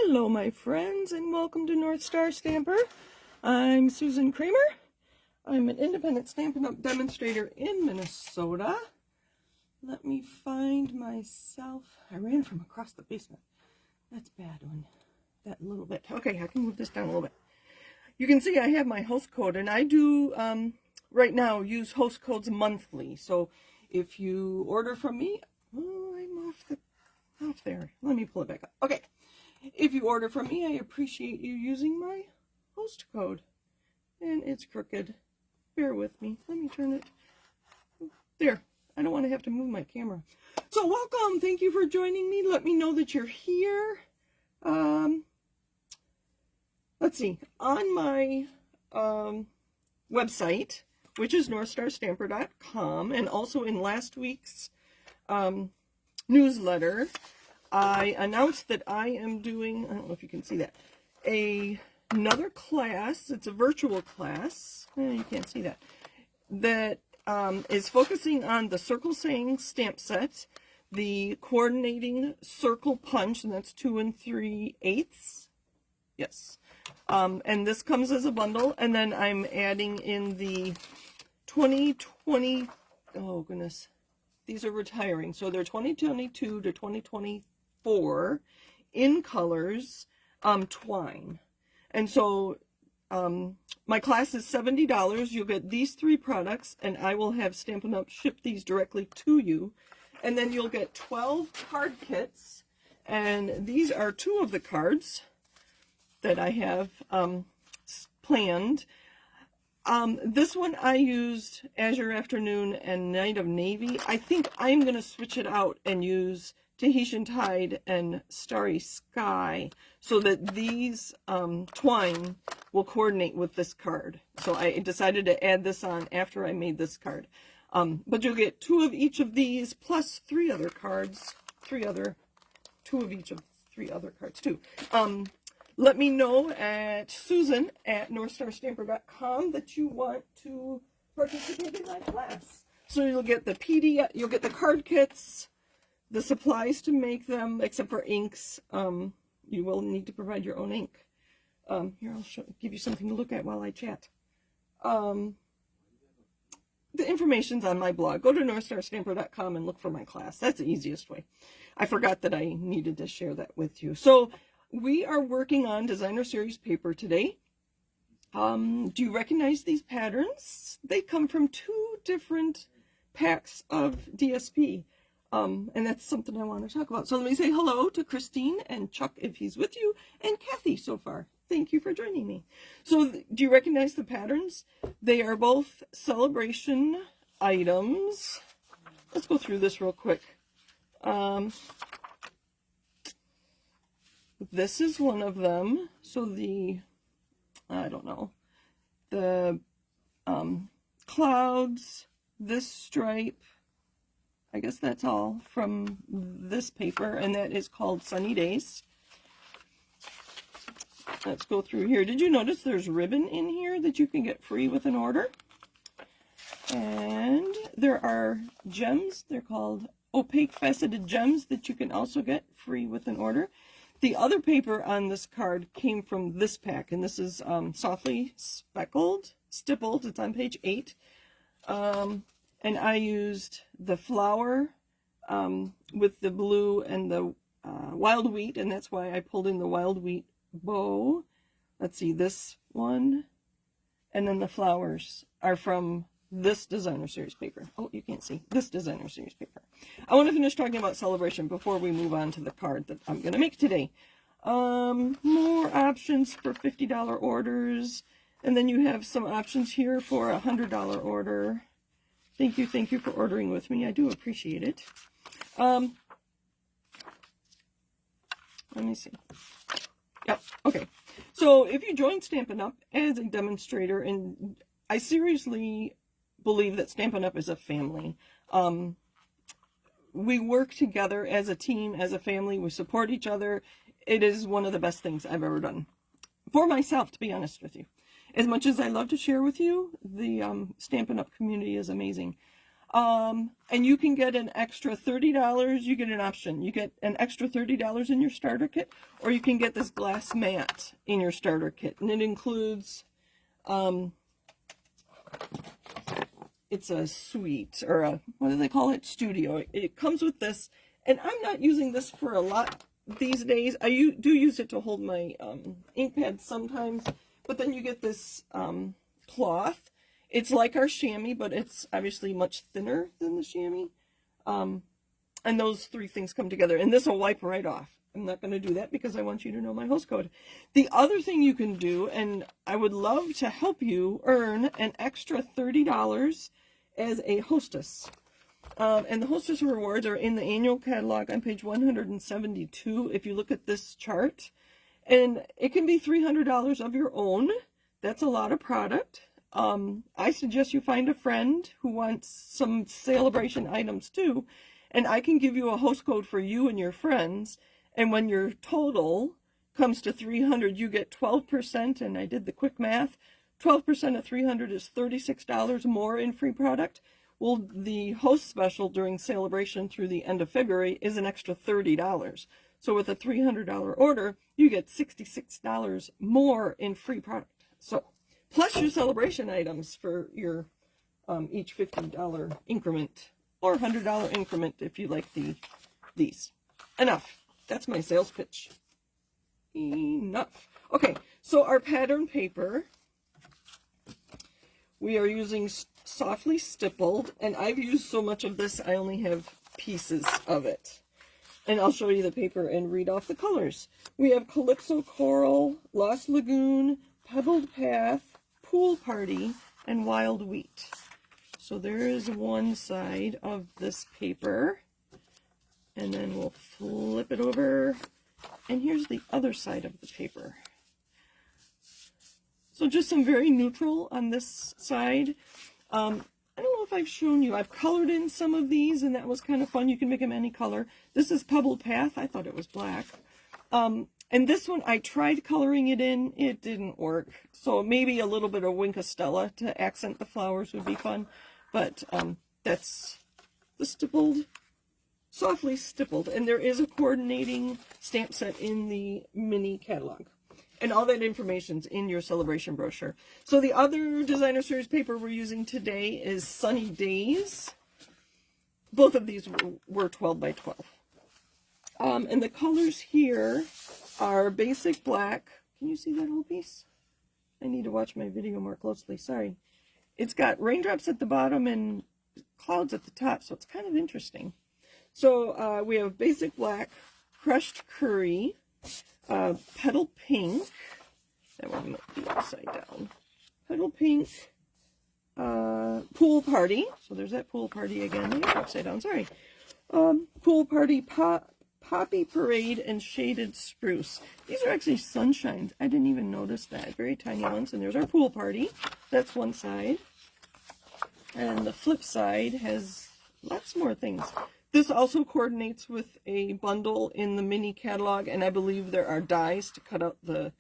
Hello my friends and welcome to North Star Stamper. I'm Susan Kramer. I'm an independent Stampin' Up! Demonstrator in Minnesota. Let me find myself. I ran from across the basement. That's bad one. That little bit. Okay, I can move this down a little bit. You can see I have my host code and I do right now use host codes monthly. So if you order from me, oh, I'm off there. Let me pull it back up. Okay. If you order from me, I appreciate you using my host code. And it's crooked. Bear with me. Let me turn it. There. I don't want to have to move my camera. So welcome. Thank you for joining me. Let me know that you're here. Let's see. On my website, which is northstarstamper.com, and also in last week's newsletter, I announced that I am doing, I don't know if you can see that, another class. It's a virtual class. You can't see that. That is focusing on the circle saying stamp set, the coordinating circle punch, and that's 2 3/8. Yes. And this comes as a bundle, and then I'm adding in the 2020, oh goodness, these are retiring, so they're 2022 to 2024 in colors twine. And so my class is $70. You'll get these 3 products, and I will have Stampin' Up! Ship these directly to you. And then you'll get 12 card kits, and these are 2 of the cards that I have planned. This one I used Azure Afternoon and Night of Navy. I think I'm going to switch it out and use Tahitian Tide and Starry Sky so that these twine will coordinate with this card. So I decided to add this on after I made this card. But you'll get 2 of each of these plus 3 other cards, 2 of each of 3 other cards too. Let me know at susan@northstarstamper.com that you want to participate in my class. So you'll get the PDF, you'll get the card kits, the supplies to make them, except for inks. You will need to provide your own ink. Here, I'll give you something to look at while I chat. The information's on my blog. Go to northstarstamper.com and look for my class. That's the easiest way. I forgot that I needed to share that with you. So we are working on Designer Series paper today. Do you recognize these patterns? They come from 2 different packs of DSP. And that's something I want to talk about. So let me say hello to Christine and Chuck if he's with you, and Kathy so far. Thank you for joining me. So do you recognize the patterns? They are both celebration items. Let's go through this real quick. This is one of them. So I don't know, the clouds, this stripe, I guess that's all from this paper, and that is called Sunny Days. Let's go through here. Did you notice there's ribbon in here that you can get free with an order? And there are gems. They're called opaque faceted gems that you can also get free with an order. The other paper on this card came from this pack, and this is softly stippled. It's on page 8. And I used the flower with the blue and the wild wheat, and that's why I pulled in the wild wheat bow. Let's see, this one. And then the flowers are from this Designer Series paper. Oh, you can't see. This Designer Series paper. I want to finish talking about celebration before we move on to the card that I'm going to make today. More options for $50 orders. And then you have some options here for a $100 order. Thank you for ordering with me. I do appreciate it. Let me see. Yep, okay. So if you join Stampin' Up! As a demonstrator, and I seriously believe that Stampin' Up! Is a family. We work together as a team, as a family. We support each other. It is one of the best things I've ever done. For myself, to be honest with you. As much as I love to share with you, the Stampin' Up! Community is amazing. And you can get an extra $30. You get an option. You get an extra $30 in your starter kit, or you can get this glass mat in your starter kit. And it includes, it's a suite, or a, what do they call it? Studio. It comes with this, and I'm not using this for a lot these days. I do use it to hold my ink pads sometimes, but then you get this cloth. It's like our chamois, but it's obviously much thinner than the chamois. And those three things come together, and this will wipe right off. I'm not going to do that because I want you to know my host code. The other thing you can do, and I would love to help you earn an extra $30 as a hostess. And the hostess rewards are in the annual catalog on page 172 if you look at this chart. And it can be $300 of your own. That's a lot of product. I suggest you find a friend who wants some celebration items too, and I can give you a host code for you and your friends, and when your total comes to 300, you get 12%, and I did the quick math. 12% of 300 is $36 more in free product. Well, the host special during celebration through the end of February is an extra $30. So with a $300 order, you get $66 more in free product. So plus your celebration items for your each $50 increment or $100 increment if you like these. Enough. That's my sales pitch. Enough. Okay, so our pattern paper, we are using softly stippled, and I've used so much of this I only have pieces of it. And I'll show you the paper and read off the colors. We have Calypso Coral, Lost Lagoon, Pebbled Path, Pool Party, and Wild Wheat. So there is one side of this paper, and then we'll flip it over, and here's the other side of the paper. So just some very neutral on this side. I don't know if I've shown you, I've colored in some of these, and that was kind of fun. You can make them any color. This is Pebbled Path. I thought it was black. And this one, I tried coloring it in. It didn't work. So maybe a little bit of Winkostella to accent the flowers would be fun. But that's the stippled, softly stippled. And there is a coordinating stamp set in the mini catalog. And all that information's in your celebration brochure. So the other designer series paper we're using today is Sunny Days. Both of these were 12 by 12. And the colors here are basic black. Can you see that whole piece? I need to watch my video more closely. Sorry. It's got raindrops at the bottom and clouds at the top, so it's kind of interesting. So we have basic black, crushed curry, petal pink. That one might be upside down. Petal pink, pool party. So there's that pool party again. Maybe upside down. Sorry. Pool party, poppy parade, and shaded spruce. These are actually sunshines. I didn't even notice that. Very tiny ones. And there's our pool party. That's one side. And the flip side has lots more things. This also coordinates with a bundle in the mini catalog, and I believe there are dies to cut out the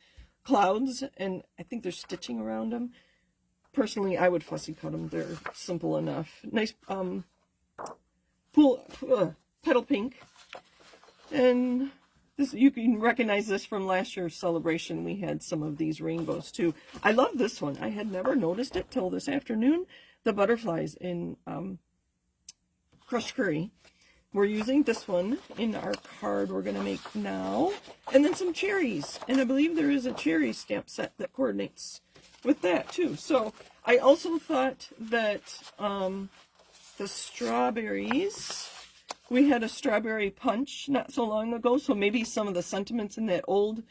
clouds, and I think there's stitching around them. Personally, I would fussy cut them. They're simple enough. Nice petal pink. And this, you can recognize this from last year's celebration. We had some of these rainbows too. I love this one. I had never noticed it till this afternoon. The butterflies in crushed curry. We're using this one in our card we're going to make now. And then some cherries. And I believe there is a cherry stamp set that coordinates with that too. So I also thought that the strawberries, we had a strawberry punch not so long ago. So maybe some of the sentiments in that old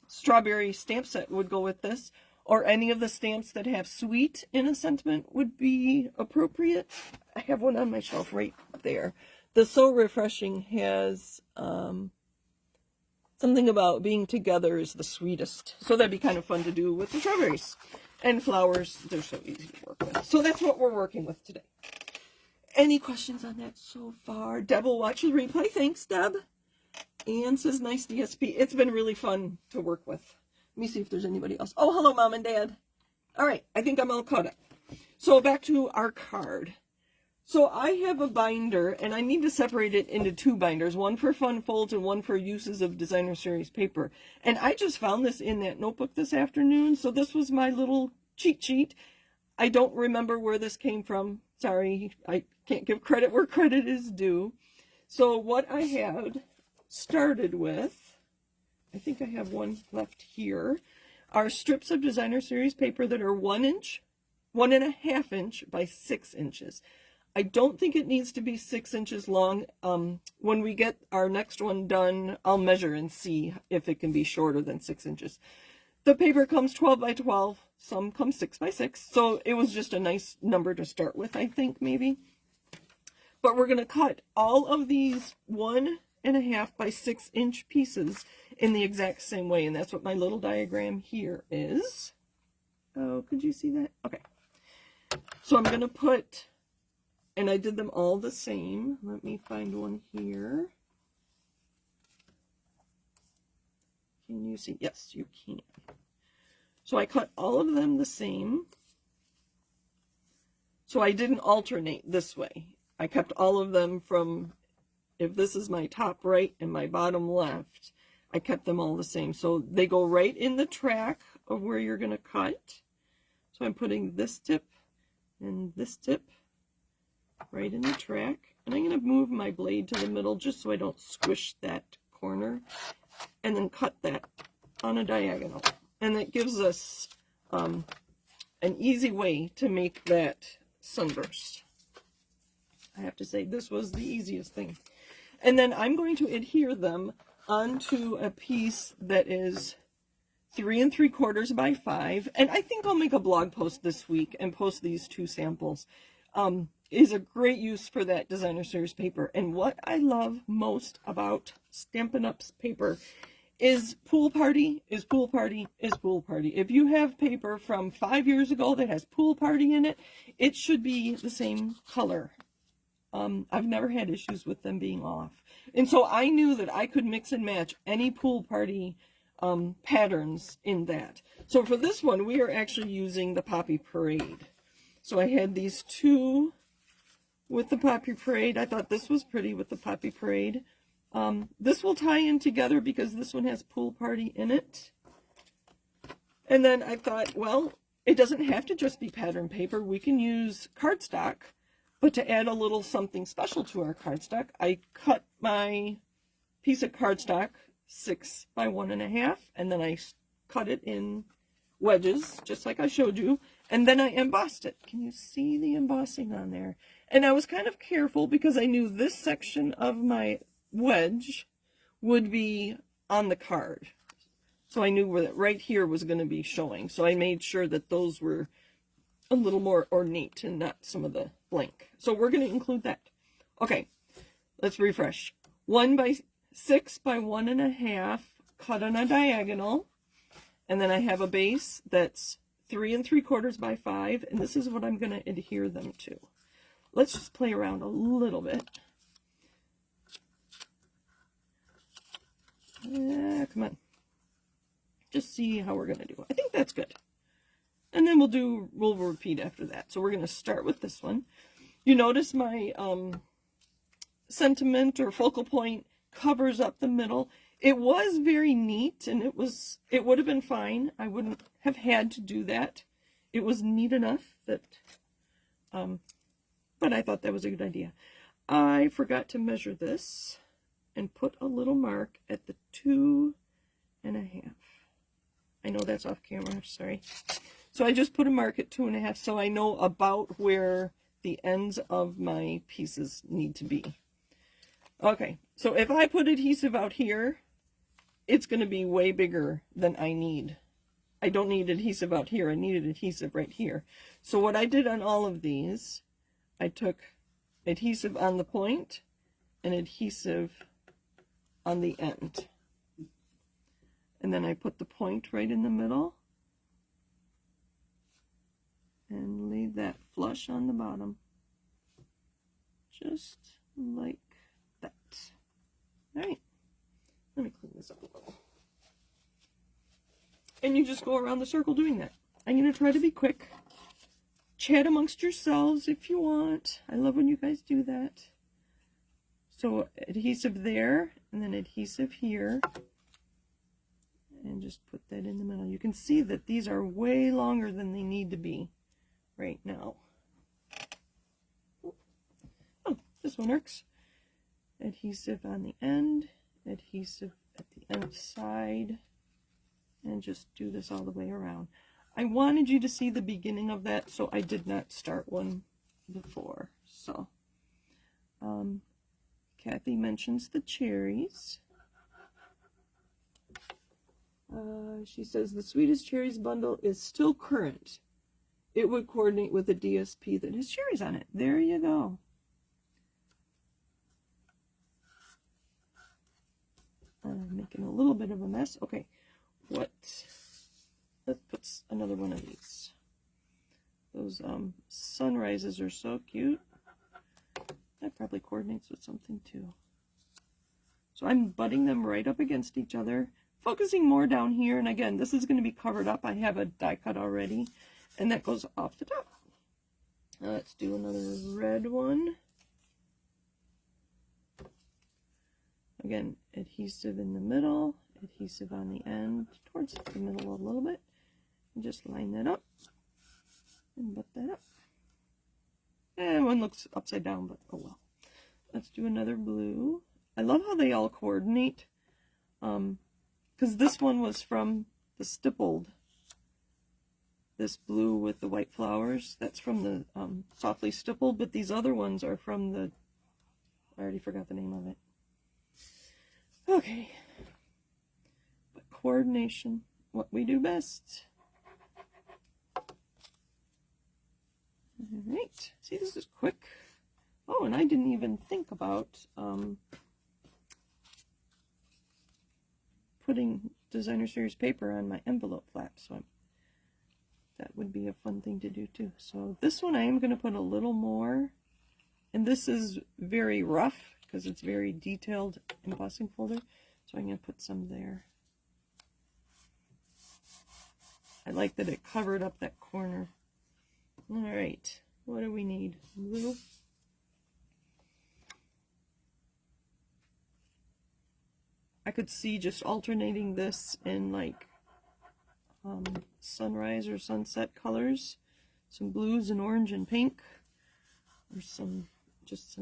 strawberry stamp set would go with this. Or any of the stamps that have sweet in a sentiment would be appropriate. I have one on my shelf right there. The So Refreshing has something about being together is the sweetest. So that'd be kind of fun to do with the strawberries. And flowers, they're so easy to work with. So that's what we're working with today. Any questions on that so far? Deb will watch the replay. Thanks, Deb. Anne says, nice DSP. It's been really fun to work with. Let me see if there's anybody else. Oh, hello, Mom and Dad. All right, I think I'm all caught up. So back to our card. So I have a binder, and I need to separate it into two binders, one for fun folds and one for uses of designer series paper. And I just found this in that notebook this afternoon, so this was my little cheat sheet. I don't remember where this came from. Sorry, I can't give credit where credit is due. So what I had started with, I think I have one left here, are strips of designer series paper that are 1 inch, 1.5 inch by 6 inches. I don't think it needs to be 6 inches long. When we get our next one done, I'll measure and see if it can be shorter than 6 inches. The paper comes 12 by 12. Some come 6 by 6. So it was just a nice number to start with, I think, maybe. But we're going to cut all of these 1.5 by 6 inch pieces in the exact same way. And that's what my little diagram here is. Oh, could you see that? Okay. So I'm going to put... And I did them all the same. Let me find one here. Can you see? Yes, you can. So I cut all of them the same. So I didn't alternate this way. I kept all of them from, if this is my top right and my bottom left, I kept them all the same. So they go right in the track of where you're going to cut. So I'm putting this tip and this tip right in the track, and I'm going to move my blade to the middle just so I don't squish that corner, and then cut that on a diagonal. And that gives us an easy way to make that sunburst. I have to say, this was the easiest thing. And then I'm going to adhere them onto a piece that is 3 3/4 by 5, and I think I'll make a blog post this week and post these two samples. Is a great use for that designer series paper. And what I love most about Stampin' Up's paper is pool party, is pool party, is pool party. If you have paper from 5 years ago that has pool party in it, it should be the same color. I've never had issues with them being off. And so I knew that I could mix and match any pool party patterns in that. So for this one, we are actually using the Poppy Parade. So I had these two with the Poppy Parade. I thought this was pretty with the Poppy Parade. This will tie in together because this one has pool party in it. And then I thought, well, it doesn't have to just be pattern paper. We can use cardstock, but to add a little something special to our cardstock, I cut my piece of cardstock 6 by 1.5, and then I cut it in wedges, just like I showed you, and then I embossed it. Can you see the embossing on there? And I was kind of careful because I knew this section of my wedge would be on the card. So I knew where that right here was going to be showing. So I made sure that those were a little more ornate and not some of the blank. So we're going to include that. Okay, let's refresh. 1 by 6 by 1.5, cut on a diagonal. And then I have a base that's 3 3/4 by 5, and this is what I'm going to adhere them to. Let's just play around a little bit. Come on. Just see how we're going to do. I think that's good. And then we'll repeat after that. So we're going to start with this one. You notice my sentiment or focal point covers up the middle. It was very neat, and it would have been fine. I wouldn't have had to do that. It was neat enough that, but I thought that was a good idea. I forgot to measure this and put a little mark at the 2.5. I know that's off camera, sorry. So I just put a mark at 2.5 so I know about where the ends of my pieces need to be. Okay, so if I put adhesive out here, it's going to be way bigger than I need. I don't need adhesive out here. I needed adhesive right here. So what I did on all of these, I took adhesive on the point and adhesive on the end. And then I put the point right in the middle and laid that flush on the bottom. Just like that. All right. Let me clean this up a little. And you just go around the circle doing that. I'm going to try to be quick. chat amongst yourselves if you want. I love when you guys do that. So adhesive there, and then adhesive here. And just put that in the middle. You can see that these are way longer than they need to be right now. Oh, this one works. Adhesive on the end, adhesive at the inside, and just do this all the way around. I wanted you to see the beginning of that, so I did not start one before. So, Kathy mentions the cherries. She says the Sweetest Cherries bundle is still current. It would coordinate with a DSP that has cherries on it. There you go. I'm making a little bit of a mess. Okay, let's put another one of these. Those sunrises are so cute. That probably coordinates with something too. So I'm butting them right up against each other, focusing more down here. And again, this is going to be covered up. I have a die cut already, and that goes off the top. Let's do another red one. Again, adhesive in the middle, adhesive on the end, towards the middle a little bit, and just line that up and butt that up. And one looks upside down, but oh well. Let's do another blue. I love how they all coordinate, because this one was from the stippled. This blue with the white flowers, that's from the softly stippled, but these other ones are from the, I already forgot the name of it. Okay, but coordination, what we do best. All right, see, this is quick. Oh, and I didn't even think about putting designer series paper on my envelope flap, so that would be a fun thing to do too. So this one I am going to put a little more, and this is very rough because it's very detailed embossing folder, so I'm going to put some there. I like that it covered up that corner. All right, what do we need? Blue. I could see just alternating this in like sunrise or sunset colors, some blues and orange and pink, or some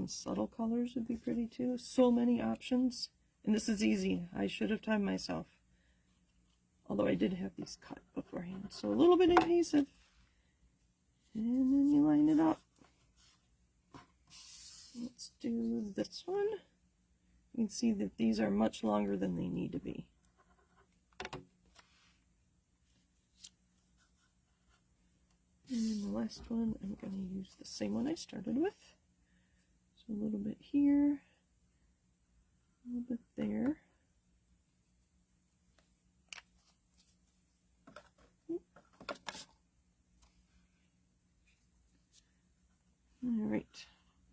subtle colors would be pretty too. So many options, and this is easy. I should have timed myself, although I did have these cut beforehand. So a little bit of adhesive, and then you line it up. Let's do this one. You can see that these are much longer than they need to be. And the last one, I'm going to use the same one I started with. So a little bit here, a little bit there. All right,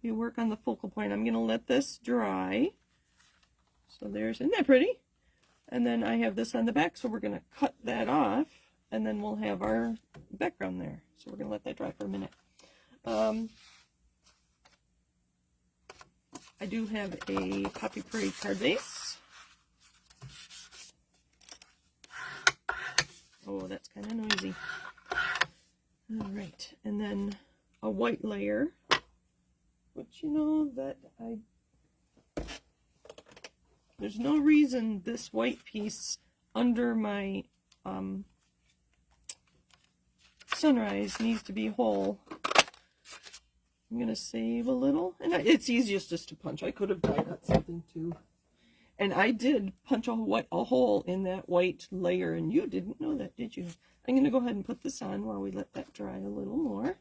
you work on the focal point. I'm going to let this dry. So there's, isn't that pretty? And then I have this on the back, so we're going to cut that off, and then we'll have our background there. So we're going to let that dry for a minute. I do have a Poppy Parade card base. Oh, that's kind of noisy. All right, and then a white layer, which you know that there's no reason this white piece under my sunrise needs to be whole. I'm going to save a little, and it's easiest just to punch. I could have die cut something too. And I did punch a hole in that white layer, and you didn't know that, did you? I'm going to go ahead and put this on while we let that dry a little more.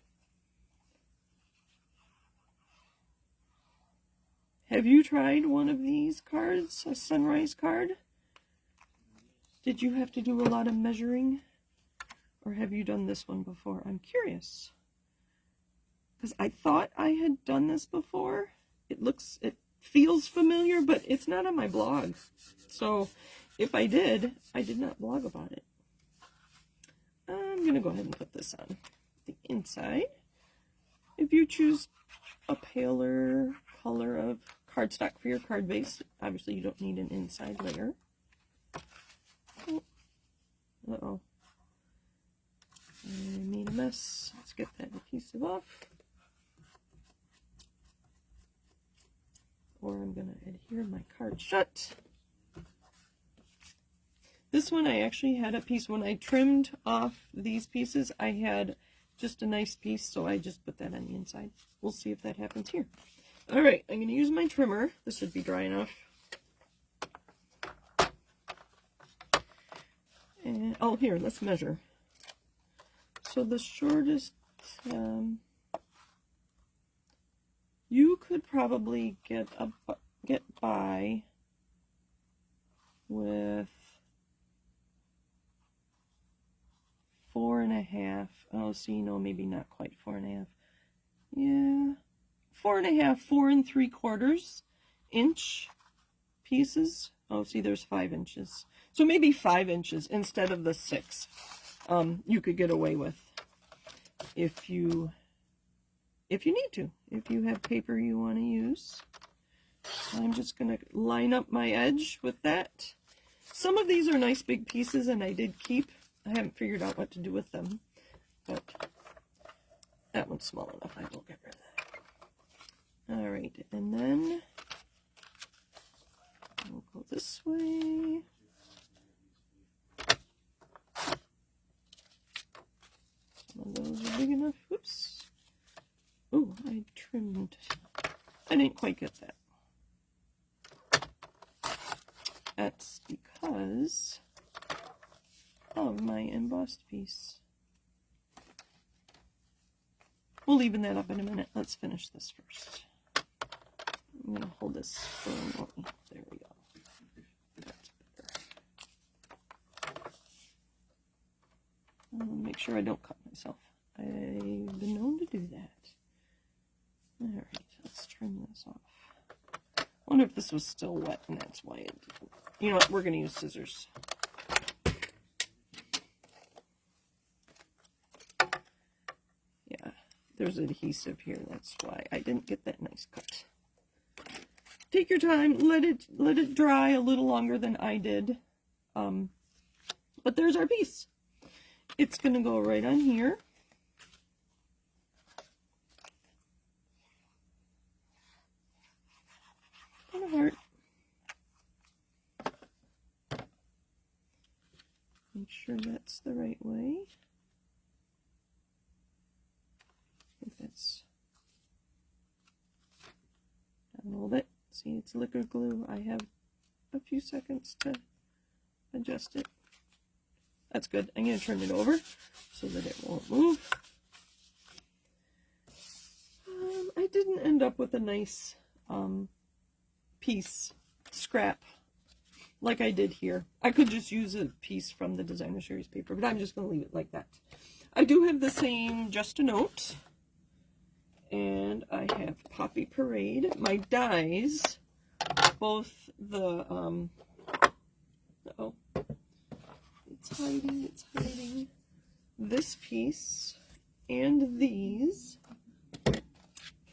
Have you tried one of these cards, a sunrise card? Did you have to do a lot of measuring? Or have you done this one before? I'm curious. Because I thought I had done this before. It feels familiar, but it's not on my blog. So if I did not blog about it. I'm going to go ahead and put this on the inside. If you choose a paler color of cardstock for your card base, obviously you don't need an inside layer. Oh. Uh-oh. I made a mess. Let's get that adhesive off. Or I'm going to adhere my card shut. This one I actually had a piece. When I trimmed off these pieces, I had just a nice piece, so I just put that on the inside. We'll see if that happens here. Alright, I'm going to use my trimmer. This should be dry enough. And, oh, here, let's measure. So the shortest, you could probably get by with 4.5. Oh, see, no, maybe not quite 4.5. Yeah, 4.5, 4 3/4 inch pieces. Oh, see, there's 5 inches. So maybe 5 inches instead of the 6. You could get away with if you need to. If you have paper you want to use. I'm just going to line up my edge with that. Some of these are nice big pieces, and I did keep. I haven't figured out what to do with them, but that one's small enough. I will get rid of that. All right, and then we'll go this way. Some of those are big enough. Oops. Oh, I trimmed. I didn't quite get that. That's because of my embossed piece. We'll even that up in a minute. Let's finish this first. I'm going to hold this for a moment. There we go. That's better. Make sure I don't cut myself. I've been known to do that. Alright, let's trim this off. I wonder if this was still wet and that's why it didn't. You know what, we're going to use scissors. Yeah, there's adhesive here, that's why I didn't get that nice cut. Take your time, let it dry a little longer than I did. But there's our piece. It's going to go right on here. And a heart. Make sure that's the right way. I think that's down a little bit. See, it's liquid glue. I have a few seconds to adjust it. That's good. I'm going to turn it over so that it won't move. I didn't end up with a nice piece, scrap, like I did here. I could just use a piece from the Designer Series paper, but I'm just going to leave it like that. I do have the same Just a Note, and I have Poppy Parade. My dies, both the, uh-oh, it's hiding. This piece and these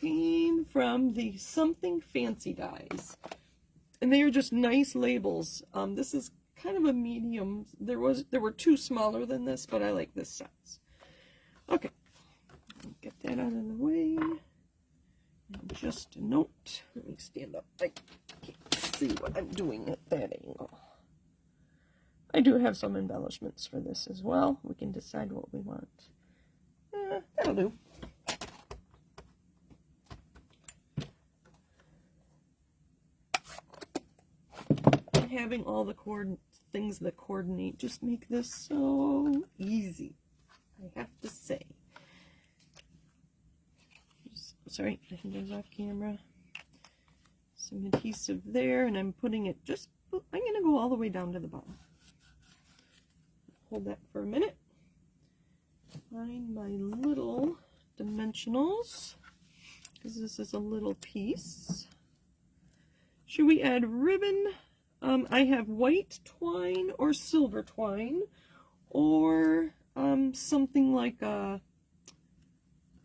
came from the Something Fancy dies. And they are just nice labels. This is kind of a medium. There were two smaller than this, but I like this size. Okay. Get that out of the way. And Just a Note. Let me stand up. I can't see what I'm doing at that angle. I do have some embellishments for this as well. We can decide what we want. That'll do. Having all the things that coordinate just make this so easy, I have to say. Sorry, I think it was off camera. Some adhesive there, and I'm putting it just, I'm going to go all the way down to the bottom. Hold that for a minute. Find my little dimensionals, because this is a little piece. Should we add ribbon? I have white twine or silver twine, or something like a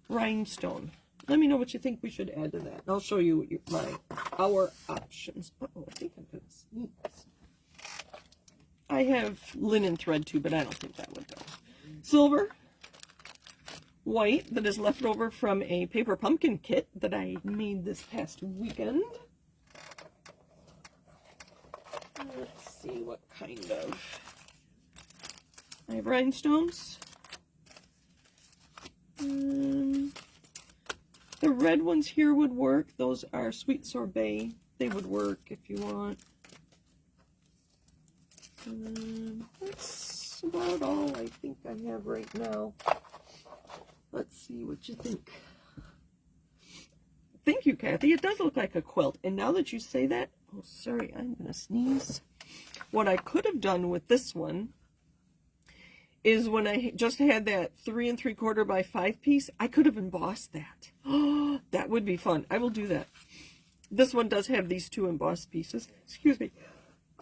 rhinestone. Let me know what you think we should add to that. I'll show you our options. Uh-oh, I think I'm going to sneeze. I have linen thread too, but I don't think that would go. Silver, white that is left over from a paper pumpkin kit that I made this past weekend. Let's see what kind of. I have rhinestones. The red ones here would work. Those are sweet sorbet. They would work if you want. That's about all I think I have right now. Let's see what you think. Thank you, Kathy. It does look like a quilt. And now that you say that, oh, sorry, I'm going to sneeze. What I could have done with this one is when I just had that 3 3/4 by 5 piece, I could have embossed that. Oh, that would be fun. I will do that. This one does have these 2 embossed pieces. Excuse me.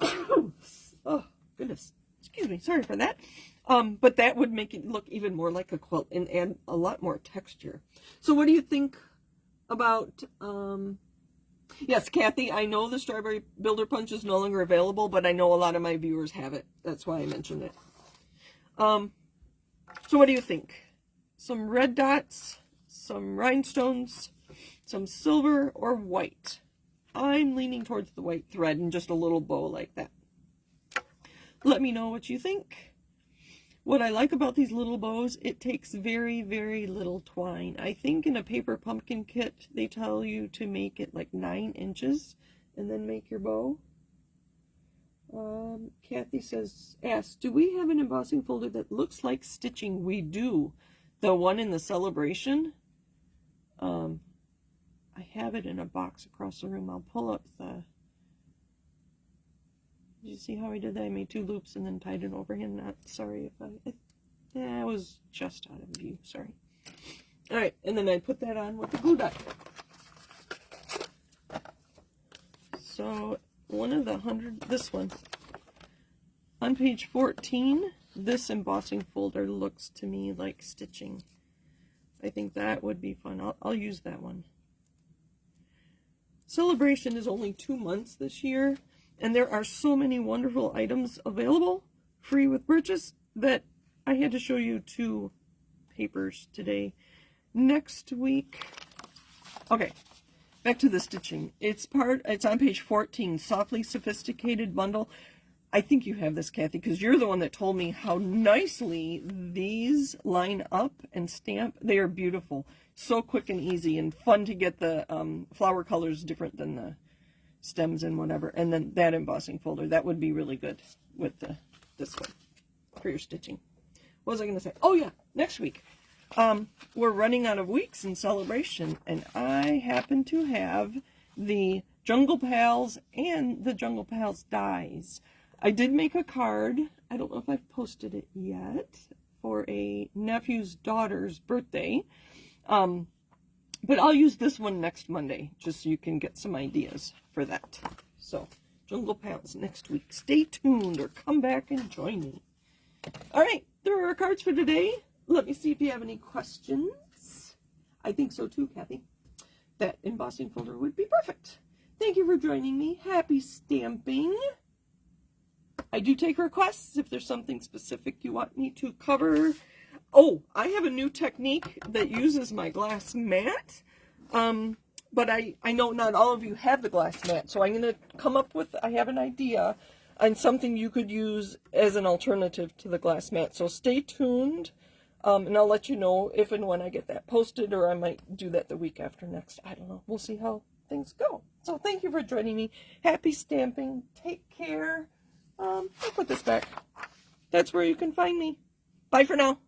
Oh, goodness. Excuse me. Sorry for that. But that would make it look even more like a quilt and add a lot more texture. So what do you think about, yes, Kathy, I know the Strawberry Builder Punch is no longer available, but I know a lot of my viewers have it. That's why I mentioned it. So what do you think? Some red dots, some rhinestones, some silver, or white? I'm leaning towards the white thread and just a little bow like that. Let me know what you think. What I like about these little bows, it takes very, very little twine. I think in a paper pumpkin kit, they tell you to make it like 9 inches and then make your bow. Kathy asks, do we have an embossing folder that looks like stitching? We do. The one in the celebration. I have it in a box across the room. I'll pull up the... Did you see how I did that? I made 2 loops and then tied it overhand. Not sorry if I was just out of view. Sorry. All right, and then I put that on with the glue dot. So one of the 100, this one on page 14, this embossing folder looks to me like stitching. I think that would be fun. I'll use that one. Celebration is only 2 months this year. And there are so many wonderful items available, free with purchase, that I had to show you 2 papers today. Next week, okay, back to the stitching. It's on page 14, Softly Sophisticated Bundle. I think you have this, Kathy, because you're the one that told me how nicely these line up and stamp. They are beautiful. So quick and easy and fun to get the flower colors different than the stems and whatever, and then that embossing folder, that would be really good with this one for your stitching. What was I going to say? Oh yeah, next week. We're running out of weeks in celebration, and I happen to have the Jungle Pals and the Jungle Pals dies. I did make a card. I don't know if I've posted it yet, for a nephew's daughter's birthday. But I'll use this one next Monday, just so you can get some ideas for that. So, Jungle Pals next week. Stay tuned or come back and join me. All right, there are our cards for today. Let me see if you have any questions. I think so too, Kathy. That embossing folder would be perfect. Thank you for joining me. Happy stamping. I do take requests if there's something specific you want me to cover. Oh, I have a new technique that uses my glass mat, but I know not all of you have the glass mat, so I'm going to come up with, I have an idea on something you could use as an alternative to the glass mat. So stay tuned, and I'll let you know if and when I get that posted, or I might do that the week after next. I don't know. We'll see how things go. So thank you for joining me. Happy stamping. Take care. I'll put this back. That's where you can find me. Bye for now.